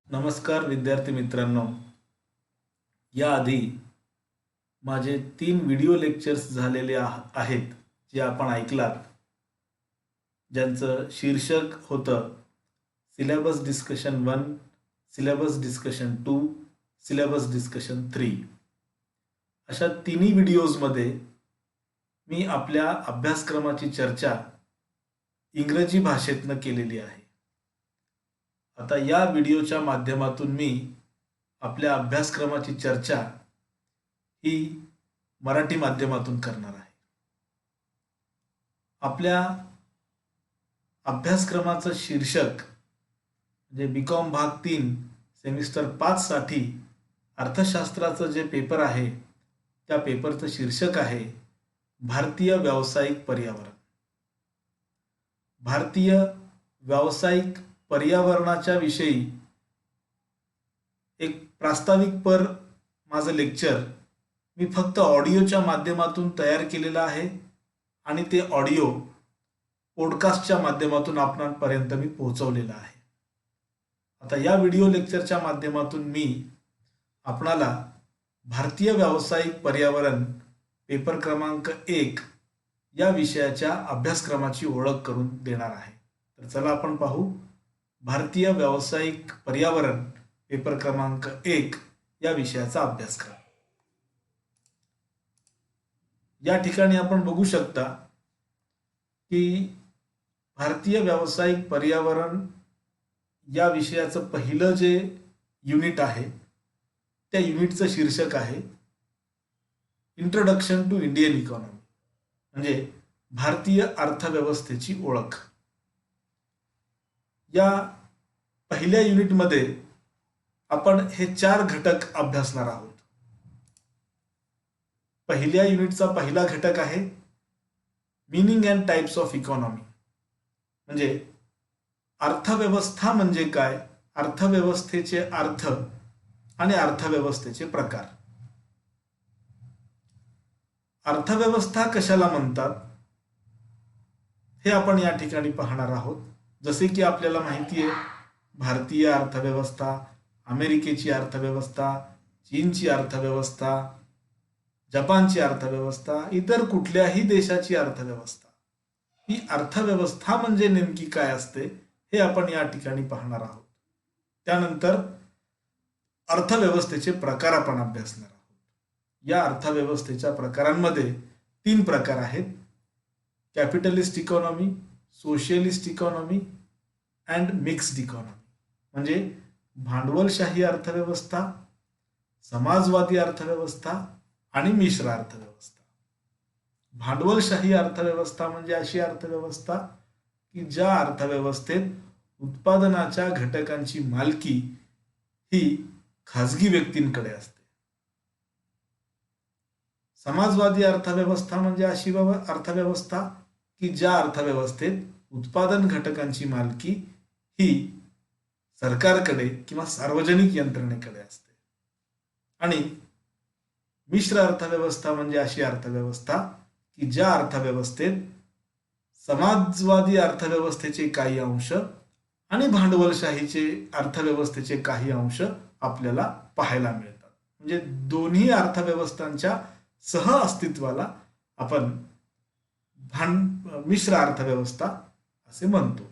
नमस्कार विद्यार्थी मित्रांनो. याआधी माझे 3 व्हिडिओ लेक्चर्स झालेले आहेत जे आपण ऐकलात, ज्यांचं शीर्षक होतं syllabus discussion 1, syllabus discussion 2, syllabus discussion 3. अशा तिन्ही व्हिडिओजमध्ये मी आपल्या अभ्यासक्रमाची चर्चा इंग्रजी भाषेतनं केलेली आहे. आता या व्हिडिओच्या माध्यमातून मी आपल्या अभ्यासक्रमाची चर्चा ही मराठी माध्यमातून करणार आहे. आपल्या अभ्यासक्रमाचं शीर्षक म्हणजे बीकॉम भाग 3 सेमिस्टर 5 साठी अर्थशास्त्राचं जे पेपर आहे त्या पेपरचं शीर्षक आहे भारतीय व्यावसायिक पर्यावरण. भारतीय व्यावसायिक पर्यावरणाच्या विषयी एक प्रास्ताविकपर माझं लेक्चर मी फक्त ऑडिओच्या माध्यमातून तयार केलेलं आहे आणि ते ऑडिओ पॉडकास्टच्या माध्यमातून आपणापर्यंत मी पोहोचवलेलं आहे. आता या व्हिडिओ लेक्चरच्या माध्यमातून मी आपणाला भारतीय व्यावसायिक पर्यावरण पेपर क्रमांक 1 या विषयाच्या अभ्यासक्रमाची ओळख करून देणार आहे. तर चला आपण पाहू भारतीय व्यावसायिक पर्यावरण पेपर क्रमांक 1 या विषयाचा अभ्यासक्रम. या ठिकाणी आपण बघू शकता की भारतीय व्यावसायिक पर्यावरण या विषयाचं पहिलं जे युनिट आहे त्या युनिटचं शीर्षक आहे इंट्रोडक्शन टू इंडियन इकॉनॉमी, म्हणजे भारतीय अर्थव्यवस्थेची ओळख. या पहिल्या युनिटमध्ये आपण हे 4 घटक अभ्यासणार आहोत. पहिल्या युनिटचा पहिला घटक आहे meaning and types of economy, म्हणजे अर्थव्यवस्था म्हणजे काय, अर्थव्यवस्थेचे अर्थ आणि अर्थव्यवस्थेचे प्रकार. अर्थव्यवस्था कशाला म्हणतात हे आपण या ठिकाणी पाहणार आहोत. जसे की आपल्याला माहिती आहे, भारतीय अर्थव्यवस्था, अमेरिकेची अर्थव्यवस्था, चीनची अर्थव्यवस्था, जपानची अर्थव्यवस्था, इतर कुठल्याही देशाची अर्थव्यवस्था. ही अर्थव्यवस्था म्हणजे नेमकी काय असते हे आपण या ठिकाणी पाहणार आहोत. त्यानंतर अर्थव्यवस्थेचे प्रकार आपण अभ्यासणार आहोत. या अर्थव्यवस्थेच्या प्रकारांमध्ये 3 प्रकार आहेत: capitalist economy, socialist economy and mixed economy, म्हणजे भांडवलशाही अर्थव्यवस्था, समाजवादी अर्थव्यवस्था आणि मिश्र अर्थव्यवस्था. भांडवलशाही अर्थव्यवस्था म्हणजे अशी अर्थव्यवस्था की ज्या अर्थव्यवस्थेत उत्पादनाच्या घटकांची मालकी ही खाजगी व्यक्तींकडे असते. समाजवादी अर्थव्यवस्था म्हणजे अशी अर्थव्यवस्था की ज्या अर्थव्यवस्थेत उत्पादन घटकांची मालकी ही सरकारकडे किंवा सार्वजनिक यंत्रणेकडे असते. आणि मिश्र अर्थव्यवस्था म्हणजे अशी अर्थव्यवस्था की ज्या अर्थव्यवस्थेत समाजवादी अर्थव्यवस्थेचे काही अंश आणि भांडवलशाहीचे अर्थव्यवस्थेचे काही अंश आपल्याला पाहायला मिळतात. म्हणजे दोन्ही अर्थव्यवस्थांच्या सह अस्तित्वाला आपण मिश्र अर्थव्यवस्था असे म्हणतो.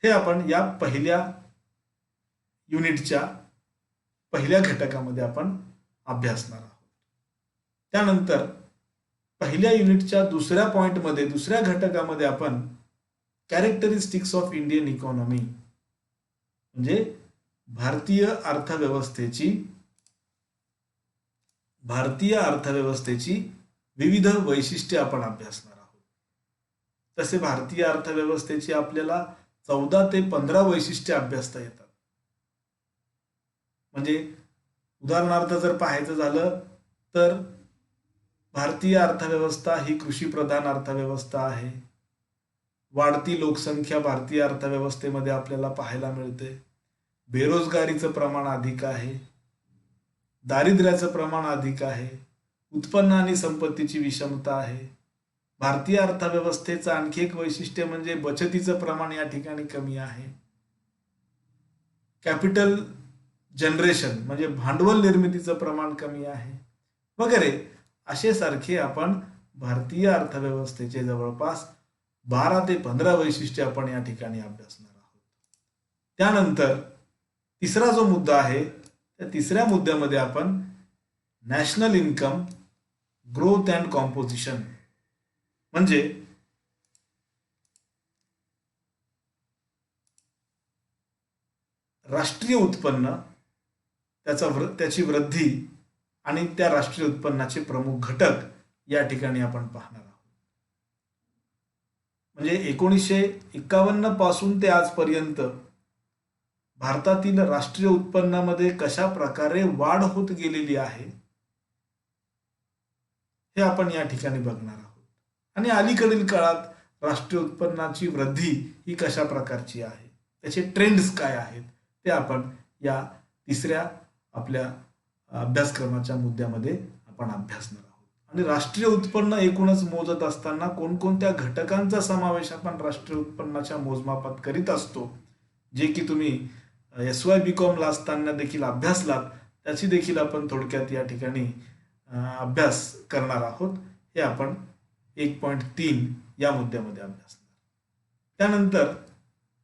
हे आपण या पहिल्या युनिटच्या पहिल्या घटकामध्ये आपण अभ्यासणार आहोत. त्यानंतर पहिल्या युनिटच्या दुसऱ्या पॉइंटमध्ये, दुसऱ्या घटकामध्ये आपण कॅरेक्टरिस्टिक्स ऑफ इंडियन इकॉनॉमी म्हणजे भारतीय अर्थव्यवस्थेची विविध वैशिष्ट्ये आपण अभ्यासणार आहोत. तसे भारतीय अर्थव्यवस्थेची आपल्याला 14 ते 15 वैशिष्ट्ये अभ्यासता येतात. म्हणजे उदाहरणार्थ जर पाहायचं झालं तर भारतीय अर्थव्यवस्था ही कृषीप्रधान अर्थव्यवस्था आहे. वाढती लोकसंख्या भारतीय अर्थव्यवस्थेमध्ये आपल्याला पाहायला मिळते. बेरोजगारीचं प्रमाण अधिक आहे, दारिद्र्याचं प्रमाण अधिक आहे, उत्पन्न आणि संपत्तीची विषमता आहे. भारतीय अर्थव्यवस्थेचं आणखी एक वैशिष्ट्य म्हणजे बचतीचं प्रमाण या ठिकाणी कमी आहे. कॅपिटल जनरेशन म्हणजे भांडवल निर्मितीचं प्रमाण कमी आहे वगैरे असे सारखे आपण भारतीय अर्थव्यवस्थेचे जवळपास 12 ते 15 वैशिष्ट्ये आपण या ठिकाणी अभ्यासणार आहोत. त्यानंतर तिसरा जो मुद्दा आहे त्या तिसऱ्या मुद्द्यामध्ये आपण national income growth and composition म्हणजे राष्ट्रीय उत्पन्न, त्याची वृद्धी आणि त्या राष्ट्रीय उत्पन्नाचे प्रमुख घटक या ठिकाणी आपण पाहणार आहोत. म्हणजे 1951 पासून ते आजपर्यंत भारतातील राष्ट्रीय उत्पन्नामध्ये कशा प्रकारे वाढ होत गेलेली आहे हे आपण या ठिकाणी बघणार आहोत. आणि अलीकडील काळात राष्ट्रीय उत्पन्नाची वृद्धी ही कशा प्रकारची आहे, त्याचे ट्रेंड्स काय आहेत ते आपण या तिसऱ्या आपल्या अभ्यासक्रमाच्या मुद्द्यामध्ये आपण अभ्यासणार आहोत. आणि राष्ट्रीय उत्पन्न एकूणच मोजत असताना कोणकोणत्या घटकांचा समावेश आपण राष्ट्रीय उत्पन्नाच्या मोजमापात करीत असतो, जे की तुम्ही SY.BCom ला असताना देखील अभ्यासलात, त्याची देखील आपण थोडक्यात या ठिकाणी अभ्यास करणार आहोत. हे आपण 1.3 या मुद्द्यामध्ये अभ्यासणार. त्यानंतर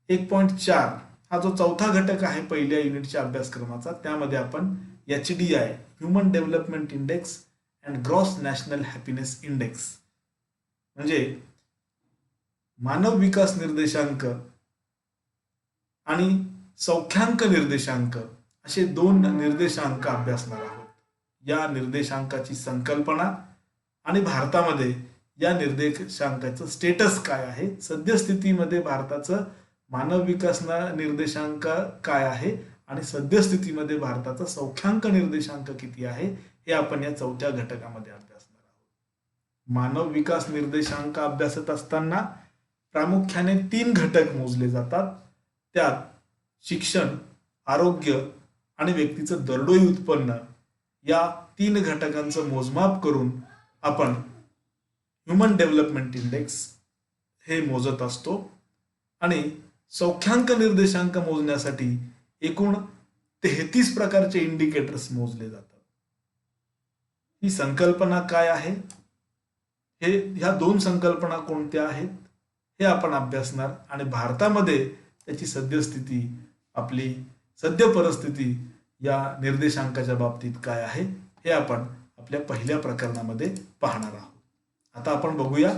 1.4 हा जो चौथा घटक आहे पहिल्या युनिटच्या अभ्यासक्रमाचा, त्यामध्ये आपण HDI human development index and gross national happiness index म्हणजे मानव विकास निर्देशांक आणि सौख्यांक निर्देशांक असे दोन निर्देशांक अभ्यासणार आहोत. या निर्देशांकाची संकल्पना आणि भारतामध्ये या निर्देशांकाचं स्टेटस काय आहे, सद्यस्थितीमध्ये भारताचं मानव विकास निर्देशांक काय आहे आणि सद्यस्थितीमध्ये भारताचा सौख्यांक निर्देशांक किती आहे हे आपण या चौथ्या घटकामध्ये अभ्यासणार आहोत. मानव विकास निर्देशांक अभ्यासत असताना प्रामुख्याने 3 घटक मोजले जातात. त्यात शिक्षण, आरोग्य आणि व्यक्तीचं दरडोई उत्पन्न या 3 घटकांचं मोजमाप करून आपण ह्युमन डेव्हलपमेंट इंडेक्स हे मोजत असतो. आणि सौख्यांक निर्देशांक मोजण्यासाठी एकूण 33 प्रकारचे इंडिकेटर्स मोजले जातात. ही संकल्पना काय आहे, ह्या 2 संकल्पना कोणत्या आहेत हे आपण अभ्यासणार. आणि भारतामध्ये त्याची सद्यस्थिती, आपली सद्य परिस्थिती या निर्देशांकाच्या बाबतीत काय आहे हे आपण आपल्या पहिल्या प्रकरणामध्ये पाहणार आहोत. आता आपण बघूया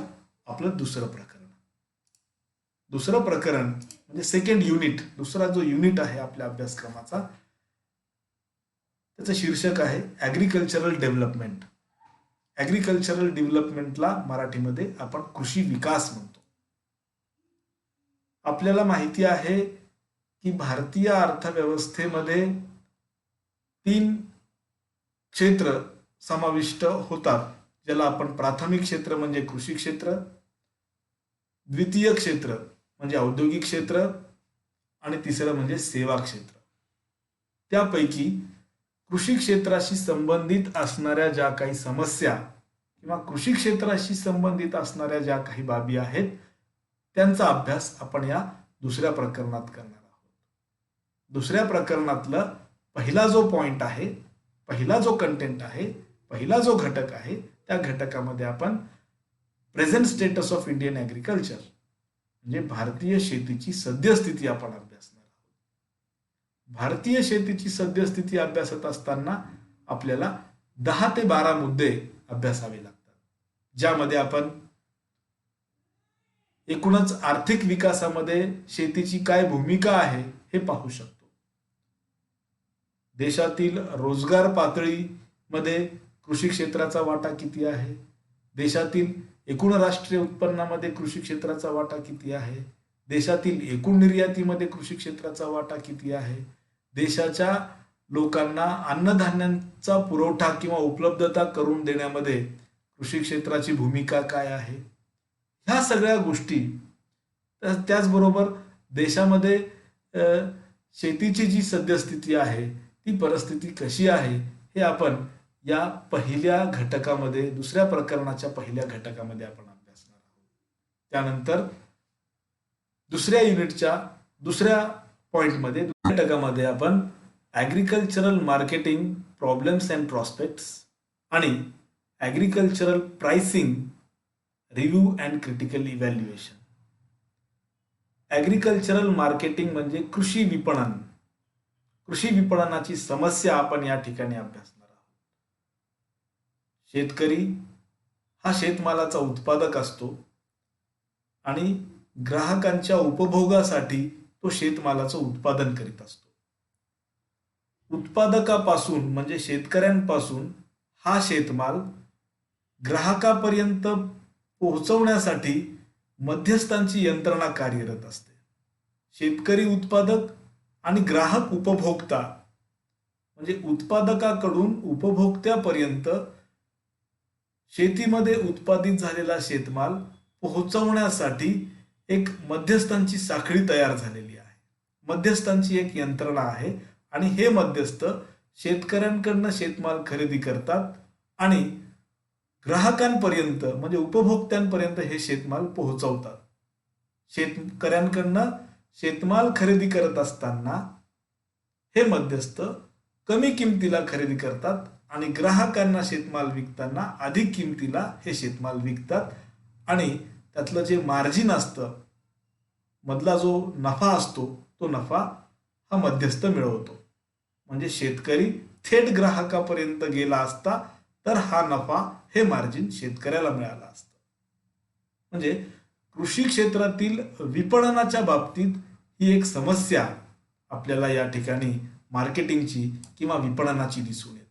आपलं दुसरं प्रकरण. दुसरं प्रकरण म्हणजे सेकंड युनिट, दुसरा जो युनिट आहे आपल्या अभ्यासक्रमाचा, त्याचं शीर्षक आहे ॲग्रिकल्चरल डेव्हलपमेंट. ॲग्रिकल्चरल डेव्हलपमेंटला मराठीमध्ये आपण कृषी विकास म्हणतो. आपल्याला माहिती आहे की भारतीय अर्थव्यवस्थेमध्ये 3 क्षेत्र समाविष्ट होतात, ज्याला आपण प्राथमिक क्षेत्र म्हणजे कृषी क्षेत्र, द्वितीय क्षेत्र म्हणजे औद्योगिक क्षेत्र आणि तिसरं म्हणजे सेवा क्षेत्र. त्यापैकी कृषी क्षेत्राशी संबंधित असणाऱ्या ज्या काही समस्या किंवा कृषी क्षेत्राशी संबंधित असणाऱ्या ज्या काही बाबी आहेत त्यांचा अभ्यास आपण या दुसऱ्या प्रकरणात करणार आहोत. दुसऱ्या प्रकरणातलं पहिला जो पॉइंट आहे, पहिला जो कंटेंट आहे, पहिला जो घटक आहे, त्या घटकामध्ये आपण present status of Indian agriculture म्हणजे भारतीय शेतीची सद्यस्थिती आपण अभ्यासणार आहोत. भारतीय शेतीची सद्यस्थिती अभ्यासत असताना आपल्याला 10 ते 12 मुद्दे अभ्यासावे लागतात, ज्यामध्ये आपण एकूणच आर्थिक विकासामध्ये शेतीची काय भूमिका आहे हे पाहू शकतो. देशातील रोजगार पातळीमध्ये कृषी क्षेत्राचा वाटा किती आहे, देशातील एकूण राष्ट्रीय उत्पन्नामध्ये कृषी क्षेत्राचा वाटा किती आहे, देशातील एकूण निर्यातीमध्ये कृषी क्षेत्राचा वाटा किती आहे, देशाच्या लोकांना अन्नधान्यांचा पुरवठा किंवा उपलब्धता करून देण्यामध्ये कृषी क्षेत्राची भूमिका काय आहे, ह्या सगळ्या गोष्टी. त्याचबरोबर देशामध्ये शेतीची जी सद्यस्थिती आहे ती परिस्थिती कशी आहे हे आपण या पहिल्या घटकामध्ये, दुसऱ्या प्रकरणाच्या पहिल्या घटकामध्ये आपण अभ्यासणार आहोत. त्यानंतर दुसऱ्या युनिटच्या दुसऱ्या पॉइंटमध्ये घटकामध्ये आपण agricultural marketing problems and prospects आणि agricultural pricing review and critical evaluation. Agricultural marketing म्हणजे कृषी विपणन. कृषी विपणनाची समस्या आपण या ठिकाणी अभ्यासणार आहोत. शेतकरी हा शेतमालाचा उत्पादक असतो आणि ग्राहकांच्या उपभोगासाठी तो शेतमालाचं उत्पादन करीत असतो. उत्पादकापासून म्हणजे शेतकऱ्यांपासून हा शेतमाल ग्राहकापर्यंत पोहोचवण्यासाठी मध्यस्थांची यंत्रणा कार्यरत असते. शेतकरी उत्पादक आणि ग्राहक उपभोक्ता म्हणजे उत्पादकाकडून उपभोक्त्यापर्यंत शेतीमध्ये उत्पादित झालेला शेतमाल पोहोचवण्यासाठी एक मध्यस्थांची साखळी तयार झालेली आहे. मध्यस्थांची एक यंत्रणा आहे आणि हे मध्यस्थ शेतकऱ्यांकडनं शेतमाल खरेदी करतात आणि ग्राहकांपर्यंत म्हणजे उपभोक्त्यांपर्यंत हे शेतमाल पोहोचवतात. शेतकऱ्यांकडनं शेतमाल खरेदी करत असताना हे मध्यस्थ कमी किमतीला खरेदी करतात आणि ग्राहकांना शेतमाल विकताना अधिक किमतीला हे शेतमाल विकतात आणि त्यातलं जे मार्जिन असतं, मधला जो नफा असतो, तो नफा हा मध्यस्थ मिळवतो. म्हणजे शेतकरी थेट ग्राहकापर्यंत गेला असता तर हा नफा हे मार्जिन शेतकऱ्याला मिळालं असतं. म्हणजे कृषी क्षेत्रातील विपणनाच्या बाबतीत ही एक समस्या आपल्याला या ठिकाणी मार्केटिंगची किंवा विपणनाची दिसून येते.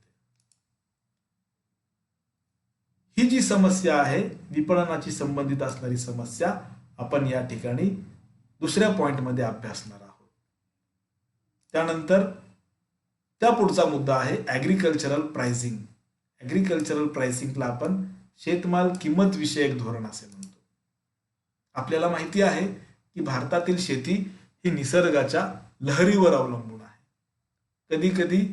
ही जी समस्या आहे विपणनाची संबंधित असणारी समस्या आपण या ठिकाणी दुसऱ्या पॉइंटमध्ये अभ्यासणार आहोत. त्यानंतर त्या पुढचा मुद्दा आहे ॲग्रिकल्चरल प्राइसिंग. ॲग्रिकल्चरल प्राइसिंगला आपण शेतमाल किंमत विषयक धोरण असे म्हणतो. आपल्याला माहिती आहे की भारतातील शेती ही निसर्गाच्या लहरीवर अवलंबून आहे. कधी कधी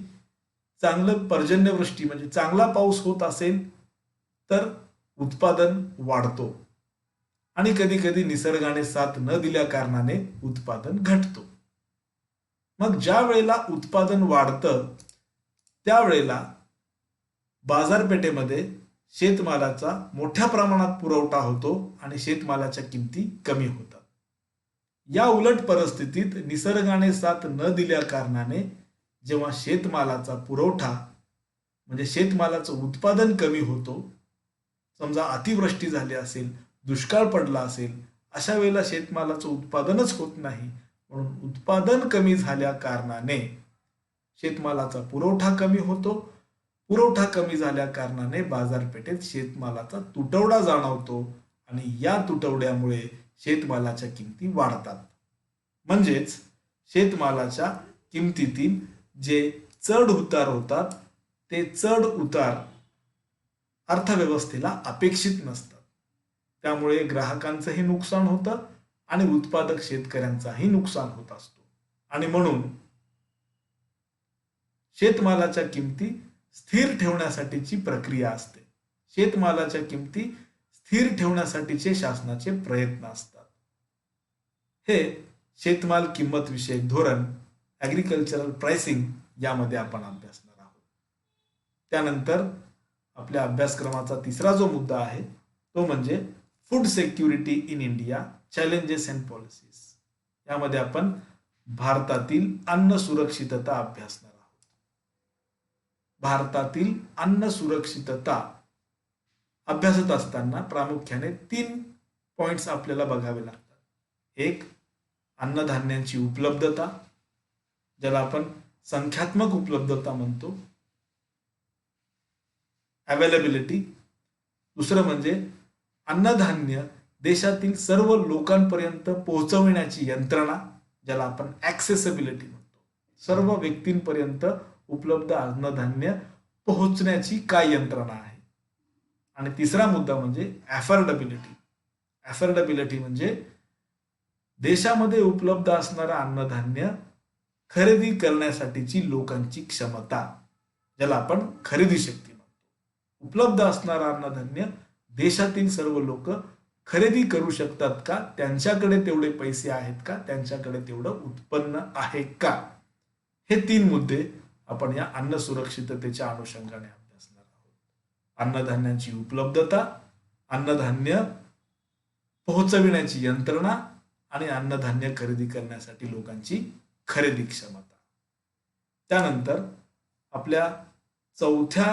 चांगलं पर्जन्यवृष्टी म्हणजे चांगला पाऊस होत असेल तर उत्पादन वाढतो आणि कधी कधी निसर्गाने साथ न दिल्या कारणाने उत्पादन घटतो. मग ज्या वेळेला उत्पादन वाढतं त्यावेळेला बाजारपेठेमध्ये शेतमालाचा मोठ्या प्रमाणात पुरवठा होतो आणि शेतमालाच्या किमती कमी होतात. या उलट परिस्थितीत निसर्गाने साथ न दिल्या कारणाने जेव्हा शेतमालाचा पुरवठा म्हणजे शेतमालाचं उत्पादन कमी होतो, समजा अतिवृष्टी झाली असेल, दुष्काळ पडला असेल, अशा वेळेला शेतमालाचं उत्पादनच होत नाही. म्हणून उत्पादन कमी झाल्या कारणाने शेतमालाचा पुरवठा कमी होतो. पुरवठा कमी झाल्या कारणाने बाजारपेठेत शेतमालाचा तुटवडा जाणवतो आणि या तुटवड्यामुळे शेतमालाच्या किमती वाढतात. म्हणजेच शेतमालाच्या किमतीतील जे चढ उतार होतात ते चढ उतार अर्थव्यवस्थेला अपेक्षित नसतात. त्यामुळे ग्राहकांचंही नुकसान होतं आणि उत्पादक शेतकऱ्यांचाही नुकसान होत असतो. आणि म्हणून शेतमालाच्या किमती स्थिर ठेवण्यासाठीची प्रक्रिया असते. शेतमालाच्या किमती स्थिर ठेवण्यासाठीचे शासनाचे प्रयत्न असतात. हे शेतमाल किंमत विषयक धोरण ॲग्रिकल्चरल प्राइसिंग यामध्ये आपण अभ्यासणार आहोत. त्यानंतर आपल्या अभ्यासक्रमाचा तिसरा जो मुद्दा आहे तो म्हणजे food security in India challenges and policies. यामध्ये आपण भारतातील अन्न सुरक्षितता अभ्यासणार आहोत. भारतातील अन्न सुरक्षितता अभ्यासत असताना प्रामुख्याने 3 पॉइंट्स आपल्याला बघावे लागतात. एक, अन्नधान्यांची उपलब्धता, ज्याला आपण संख्यात्मक उपलब्धता म्हणतो, अवेलेबिलिटी. दुसरं म्हणजे अन्नधान्य देशातील सर्व लोकांपर्यंत पोहोचविण्याची यंत्रणा, ज्याला आपण ॲक्सेसिबिलिटी म्हणतो. सर्व व्यक्तींपर्यंत उपलब्ध अन्नधान्य पोहोचण्याची काय यंत्रणा आहे. आणि तिसरा मुद्दा म्हणजे अफोर्डेबिलिटी. अफोर्डेबिलिटी म्हणजे देशामध्ये उपलब्ध असणारं अन्नधान्य खरेदी करण्यासाठीची लोकांची क्षमता, ज्याला आपण खरेदी शक्ती म्हणतो. उपलब्ध असणारं अन्नधान्य देशातील सर्व लोक खरेदी करू शकतात का, त्यांच्याकडे तेवढे पैसे आहेत का, त्यांच्याकडे तेवढं उत्पन्न आहे का, हे 3 मुद्दे आपण या अन्न सुरक्षिततेच्या अनुषंगाने अभ्यासणार आहोत. अन्नधान्याची उपलब्धता, अन्नधान्य पोहोचविण्याची यंत्रणा आणि अन्नधान्य खरेदी करण्यासाठी लोकांची खरेदी क्षमता. त्यानंतर आपल्या चौथ्या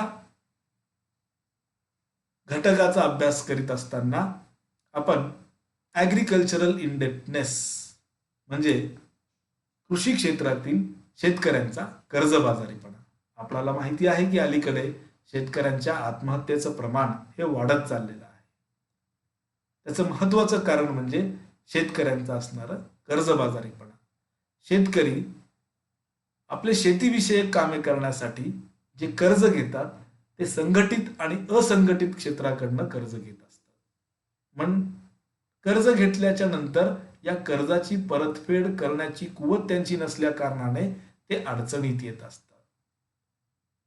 घटकाचा अभ्यास करीत असताना आपण ॲग्रिकल्चरल इंडेप्टनेस म्हणजे कृषी क्षेत्रातील शेतकऱ्यांचा कर्जबाजारीपणा. आपल्याला माहिती आहे की अलीकडे शेतकऱ्यांच्या आत्महत्येचं प्रमाण हे वाढत चाललेलं आहे. त्याचं महत्वाचं कारण म्हणजे शेतकऱ्यांचा असणारं कर्जबाजारीपणा. शेतकरी आपले शेतीविषयक कामे करण्यासाठी जे कर्ज घेतात ते संघटित आणि असंघटित क्षेत्राकडनं कर्ज घेत असतात. कर्ज घेतल्याच्या नंतर या कर्जाची परतफेड करण्याची कुवत त्यांची नसल्या कारणाने ते अडचणीत येत असतात.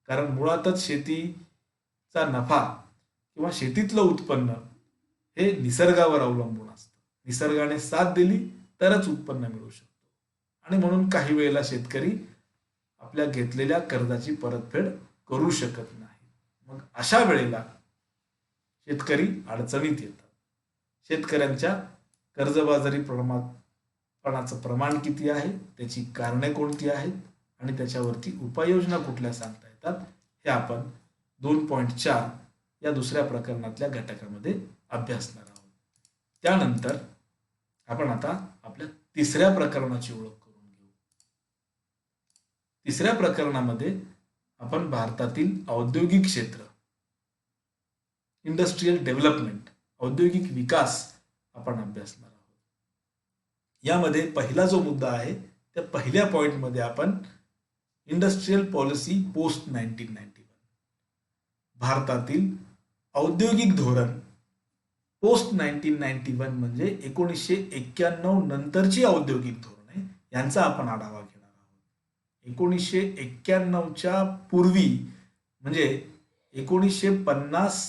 कारण मुळातच शेतीचा नफा किंवा शेतीतलं उत्पन्न हे निसर्गावर अवलंबून असतं. निसर्गाने साथ दिली तरच उत्पन्न मिळू शकतो. आणि म्हणून काही वेळेला शेतकरी आपल्या घेतलेल्या कर्जाची परतफेड करू शकत नाही. मग अशा वेळेला शेतकरी अडचणीत येतात. शेतकऱ्यांच्या कर्जबाजारीपणाचं प्रमाण किती आहे, त्याची कारणे कोणती आहेत आणि त्याच्यावरती उपाययोजना कुठल्या सांगता येतात हे आपण 2.4 या दुसऱ्या प्रकरणातल्या घटकामध्ये अभ्यासणार आहोत. त्यानंतर आपण आता आपल्या तिसऱ्या प्रकरणाची ओळख करून घेऊ. तिसऱ्या प्रकरणामध्ये आपण भारतातील औद्योगिक क्षेत्र, इंडस्ट्रियल डेव्हलपमेंट, औद्योगिक विकास आपण अभ्यासणार आहोत. यामध्ये पहिला जो मुद्दा आहे त्या पहिल्या पॉइंटमध्ये आपण इंडस्ट्रियल पॉलिसी पोस्ट 1991, भारतातील औद्योगिक धोरण पोस्ट 1991 म्हणजे 1991 नंतरची औद्योगिक धोरणे यांचा आपण आढावा घेणार आहोत. 1991च्या पूर्वी म्हणजे 1950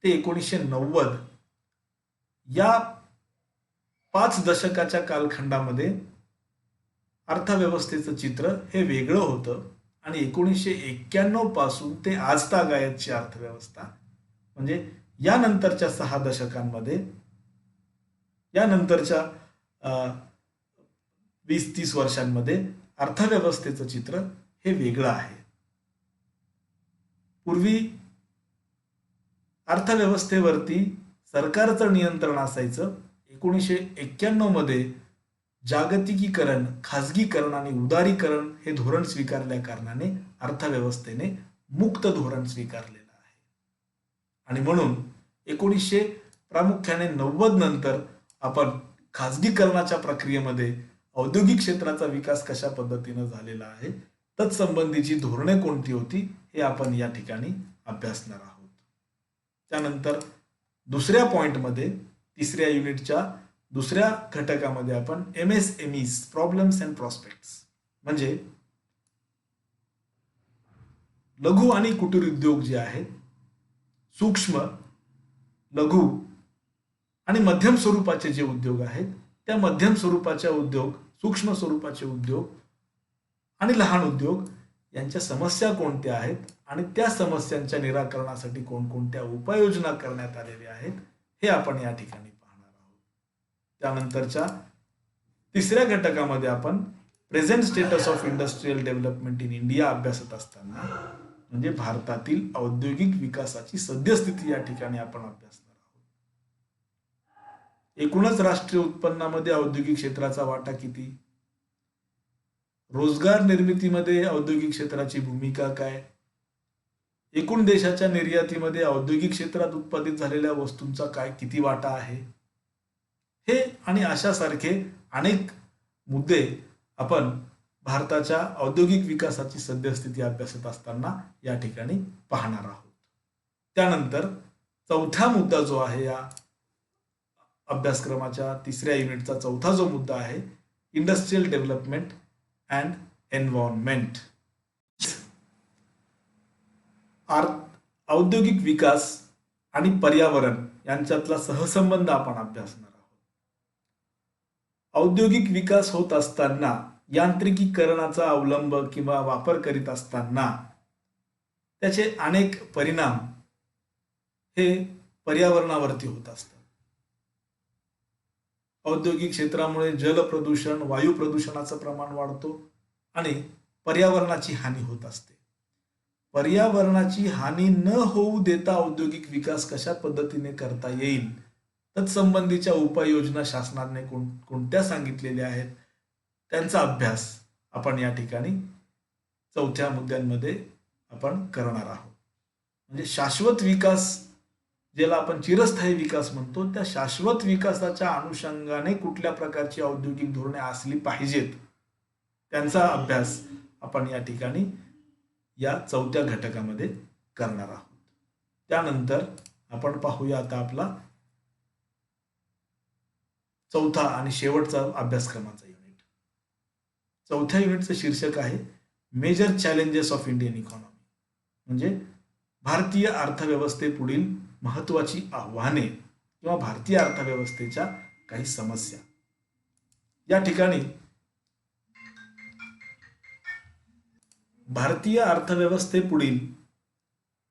ते 1990 या 5 दशकाच्या कालखंडामध्ये अर्थव्यवस्थेचं चित्र हे वेगळं होतं आणि 1991 पासून ते आजतागायतची अर्थव्यवस्था म्हणजे यानंतरच्या 6 दशकांमध्ये, यानंतरच्या 20-30 वर्षांमध्ये अर्थव्यवस्थेचं चित्र हे वेगळं आहे. पूर्वी अर्थव्यवस्थेवरती सरकारचं नियंत्रण असायचं. 1991 मध्ये जागतिकीकरण, खाजगीकरण आणि उदारीकरण हे धोरण स्वीकारल्या कारणाने अर्थव्यवस्थेने मुक्त धोरण स्वीकारलेलं आहे. आणि म्हणून प्रामुख्याने 90 नंतर आपण खाजगीकरणाच्या प्रक्रियेमध्ये औद्योगिक क्षेत्राचा विकास कशा पद्धतीनं झालेला आहे, तत्संबंधीची धोरणे कोणती होती हे आपण या ठिकाणी अभ्यासणार आहोत. त्यानंतर दुसऱ्या पॉइंटमध्ये, तिसऱ्या युनिटच्या दुसऱ्या घटकामध्ये आपण MSMEs, प्रॉब्लेम्स अँड प्रॉस्पेक्ट्स म्हणजे लघु आणि कुटीर उद्योग जे आहेत, सूक्ष्म, लघु आणि मध्यम स्वरूपाचे जे उद्योग आहेत, त्या मध्यम स्वरूपाच्या उद्योग, सूक्ष्म स्वरूपाचे उद्योग आणि लहान उद्योग यांच्या समस्या कोणत्या आहेत आणि त्या समस्यांच्या निराकरणासाठी कोणकोणत्या उपाययोजना करण्यात आलेल्या आहेत हे आपण या ठिकाणी पाहणार आहोत. त्यानंतरच्या तिसऱ्या घटकामध्ये आपण present status of industrial development in India अभ्यासत असताना म्हणजे भारतातील औद्योगिक विकासाची सद्यस्थिती या ठिकाणी आपण अभ्यासणार आहोत. एकूणच राष्ट्रीय उत्पन्नामध्ये औद्योगिक क्षेत्राचा वाटा किती, रोजगार निर्मितीमध्ये औद्योगिक क्षेत्राची भूमिका काय, एकूण देशाच्या निर्यातीमध्ये औद्योगिक क्षेत्रात उत्पादित झालेल्या वस्तूंचा किती वाटा आहे, हे आणि अशासारखे अनेक मुद्दे आपण भारताच्या औद्योगिक विकासाची सद्यस्थिती अभ्यासत असताना या ठिकाणी पाहणार आहोत. त्यानंतर चौथा मुद्दा जो आहे, या अभ्यासक्रमाच्या तिसऱ्या युनिटचा चौथा जो मुद्दा आहे, इंडस्ट्रियल डेव्हलपमेंट अँड एन्व्हायरमेंट, औद्योगिक विकास आणि पर्यावरण यांच्यातला सहसंबंध आपण अभ्यासणार आहोत. औद्योगिक विकास होत असताना यांत्रिकीकरणाचा अवलंब किंवा वापर करीत असताना त्याचे अनेक परिणाम हे पर्यावरणावरती होत असतात. औद्योगिक क्षेत्रामुळे जल प्रदूषण, वायू प्रदूषणाचं प्रमाण वाढतो आणि पर्यावरणाची हानी होत असते. पर्यावरणाची हानी न होऊ देता औद्योगिक विकास कशा पद्धतीने करता येईल, तत्संबंधीच्या उपाययोजना शासनाने कोणत्या सांगितलेल्या आहेत, त्यांचा अभ्यास आपण या ठिकाणी चौथ्या मुद्द्यांमध्ये आपण करणार आहोत. म्हणजे शाश्वत विकास, ज्याला आपण चिरस्थायी विकास म्हणतो, त्या शाश्वत विकासाच्या अनुषंगाने कुठल्या प्रकारची औद्योगिक धोरणे असली पाहिजेत, त्यांचा अभ्यास आपण या ठिकाणी या चौथ्या घटकामध्ये करणार आहोत. त्यानंतर आपण पाहूया आता आपला चौथा आणि शेवटचा अभ्यासक्रमाचा युनिट. चौथ्या युनिटचं शीर्षक आहे major challenges of Indian economy, म्हणजे भारतीय अर्थव्यवस्थेपुढील महत्वाची आव्हाने किंवा भारतीय अर्थव्यवस्थेच्या काही समस्या. या ठिकाणी भारतीय अर्थव्यवस्थेपुढील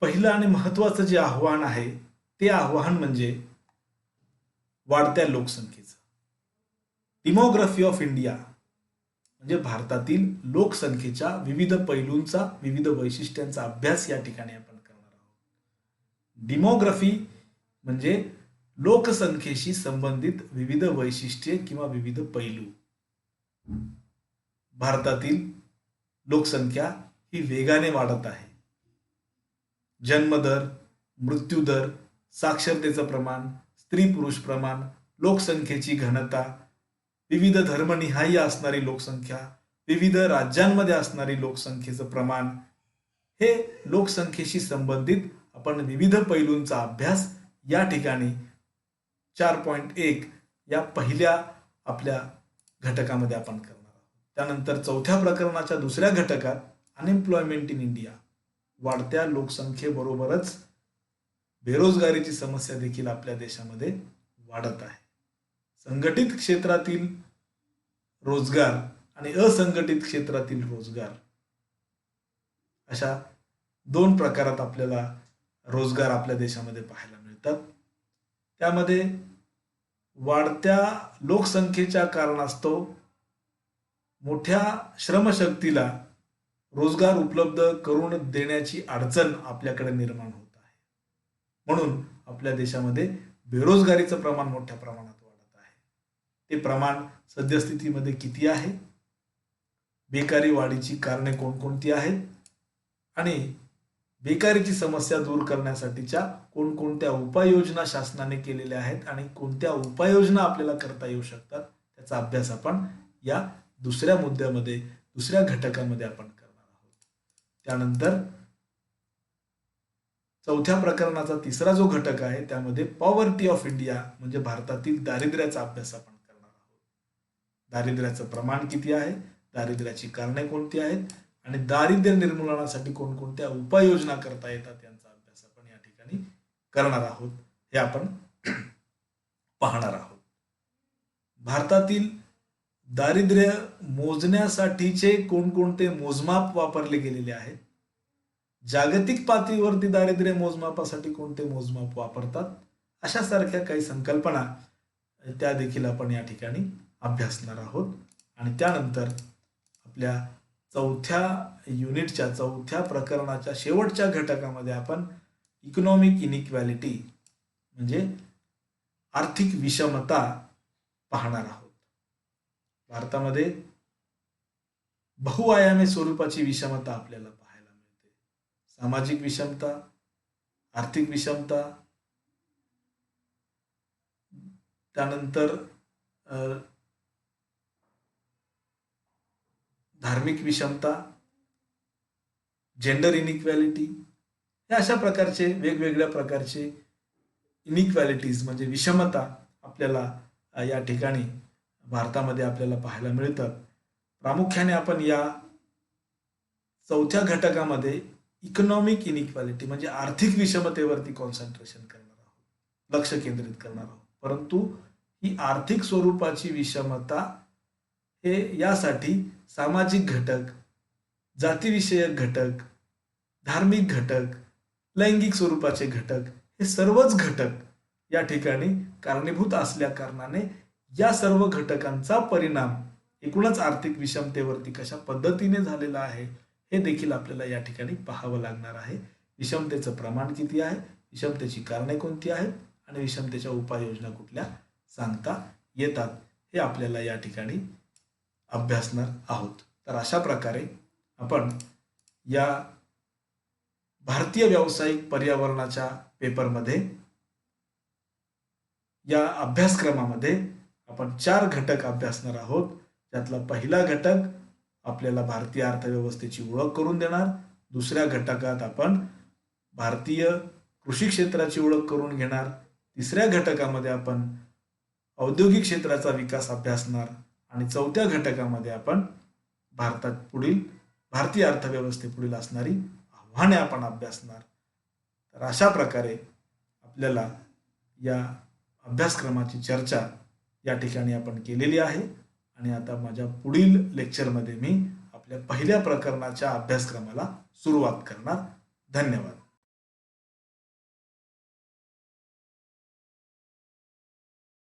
पहिलं आणि महत्वाचं जे आव्हान आहे ते आव्हान म्हणजे वाढत्या लोकसंख्येचं. डेमोग्राफी ऑफ इंडिया म्हणजे भारतातील लोकसंख्येच्या विविध पैलूंचा, विविध वैशिष्ट्यांचा अभ्यास या ठिकाणी आपण करणार आहोत. डेमोग्राफी म्हणजे लोकसंख्येशी संबंधित विविध वैशिष्ट्ये किंवा विविध पैलू. भारतातील लोकसंख्या ही वेगाने वाढत आहे. जन्मदर, मृत्यूदर, साक्षरतेचं प्रमाण, स्त्री पुरुष प्रमाण, लोकसंख्येची घनता, विविध धर्मनिहाय असणारी लोकसंख्या, विविध राज्यांमध्ये असणारी लोकसंख्येचं प्रमाण, हे लोकसंख्येशी संबंधित आपण विविध पैलूंचा अभ्यास या ठिकाणी 4.1 या पहिल्या आपल्या घटकामध्ये आपण करणार आहोत. त्यानंतर चौथ्या प्रकरणाच्या दुसऱ्या घटकात अनएम्प्लॉयमेंट इन इंडिया, वाढत्या लोकसंख्येबरोबरच बेरोजगारीची समस्या देखील आपल्या देशामध्ये वाढत आहे. संघटित क्षेत्रातील रोजगार आणि असंघटित क्षेत्रातील रोजगार, अशा दोन प्रकारात आपल्याला रोजगार आपल्या देशामध्ये पाहायला मिळतात. त्यामध्ये वाढत्या लोकसंख्येच्या कारणास्तव मोठ्या श्रमशक्तीला रोजगार उपलब्ध करून देण्याची अडचण आपल्याकडे निर्माण होत आहे. म्हणून आपल्या देशामध्ये बेरोजगारीचं प्रमाण मोठ्या प्रमाणात वाढत आहे. ते प्रमाण सद्यस्थितीमध्ये किती आहे, बेकारी वाढीची कारणे कोणकोणती आहेत आणि बेकारीची समस्या दूर करण्यासाठीच्या कोणकोणत्या उपाययोजना शासनाने केलेल्या आहेत आणि कोणत्या उपाययोजना आपल्याला करता येऊ शकतात, त्याचा अभ्यास आपण या दुसऱ्या मुद्द्यामध्ये, दुसऱ्या घटकामध्ये आपण करणार आहोत. त्यानंतर चौथ्या प्रकरणाचा तिसरा जो घटक आहे त्यामध्ये पॉवर्टी ऑफ इंडिया म्हणजे भारतातील दारिद्र्याचा अभ्यास आपण करणार आहोत. दारिद्र्याचं प्रमाण किती आहे, दारिद्र्याची कारणे कोणती आहेत आणि दारिद्र्य निर्मूलनासाठी कोणकोणत्या उपाययोजना करता येतात यांचा अभ्यास आपण या ठिकाणी करणार आहोत. हे आपण पाहणार आहोत. भारतातील दारिद्र्य मोजण्यासाठीचे कोणकोणते मोजमाप वापरले गेलेले आहेत, जागतिक पातळीवरती दारिद्र्य मोजमापासाठी कोणते मोजमाप वापरतात, अशा सारख्या काही संकल्पना त्या देखील आपण या ठिकाणी अभ्यासणार आहोत. आणि त्यानंतर आपल्या चौथ्या युनिटच्या चौथ्या प्रकरणाच्या शेवटच्या घटकामध्ये आपण इकॉनॉमिक इनइक्वॅलिटी म्हणजे आर्थिक विषमता पाहणार आहोत. भारतामध्ये बहुआयामी स्वरूपाची विषमता आपल्याला पाहायला मिळते. सामाजिक विषमता, आर्थिक विषमता, त्यानंतर धार्मिक विषमता, जेंडर इनइक्वॅलिटी, या अशा प्रकारचे वेगवेगळ्या प्रकारचे इनइक्वॅलिटीज म्हणजे विषमता आपल्याला या ठिकाणी भारतामध्ये आपल्याला पाहायला मिळतात. प्रामुख्याने आपण या चौथ्या घटकामध्ये इकॉनॉमिक इनइक्वॅलिटी म्हणजे आर्थिक विषमतेवरती कॉन्सन्ट्रेशन करणार आहोत, लक्ष केंद्रित करणार आहोत. परंतु ही आर्थिक स्वरूपाची विषमता हे यासाठी सामाजिक घटक, जातीविषयक घटक, धार्मिक घटक, लैंगिक स्वरूपाचे घटक, हे सर्वच घटक या ठिकाणी कारणीभूत असल्या कारणाने या सर्व घटकांचा परिणाम एकूणच आर्थिक विषमतेवरती कशा पद्धतीने झालेला आहे हे देखील आपल्याला या ठिकाणी पाहावं लागणार आहे. विषमतेचं प्रमाण किती आहे, विषमतेची कारणे कोणती आहेत आणि विषमतेच्या उपाययोजना कुठल्या सांगता येतात हे आपल्याला या ठिकाणी अभ्यासणार आहोत. तर अशा प्रकारे आपण या भारतीय व्यावसायिक पर्यावरणाच्या पेपरमध्ये या अभ्यासक्रमामध्ये आपण 4 घटक अभ्यासणार आहोत. त्यातला पहिला घटक आपल्याला भारतीय अर्थव्यवस्थेची ओळख करून देणार. दुसऱ्या घटकात आपण भारतीय कृषी क्षेत्राची ओळख करून घेणार. तिसऱ्या घटकामध्ये आपण औद्योगिक क्षेत्राचा विकास अभ्यासणार आणि चौथ्या घटकामध्ये आपण भारतीय अर्थव्यवस्थेपुढील असणारी आव्हाने आपण अभ्यासणार. तर अशा प्रकारे आपल्याला या अभ्यासक्रमाची चर्चा या ठिकाणी आपण केलेली आहे आणि आता माझ्या पुढील लेक्चरमध्ये मी आपल्या पहिल्या प्रकरणाच्या अभ्यासक्रमाला सुरुवात करणार. धन्यवाद.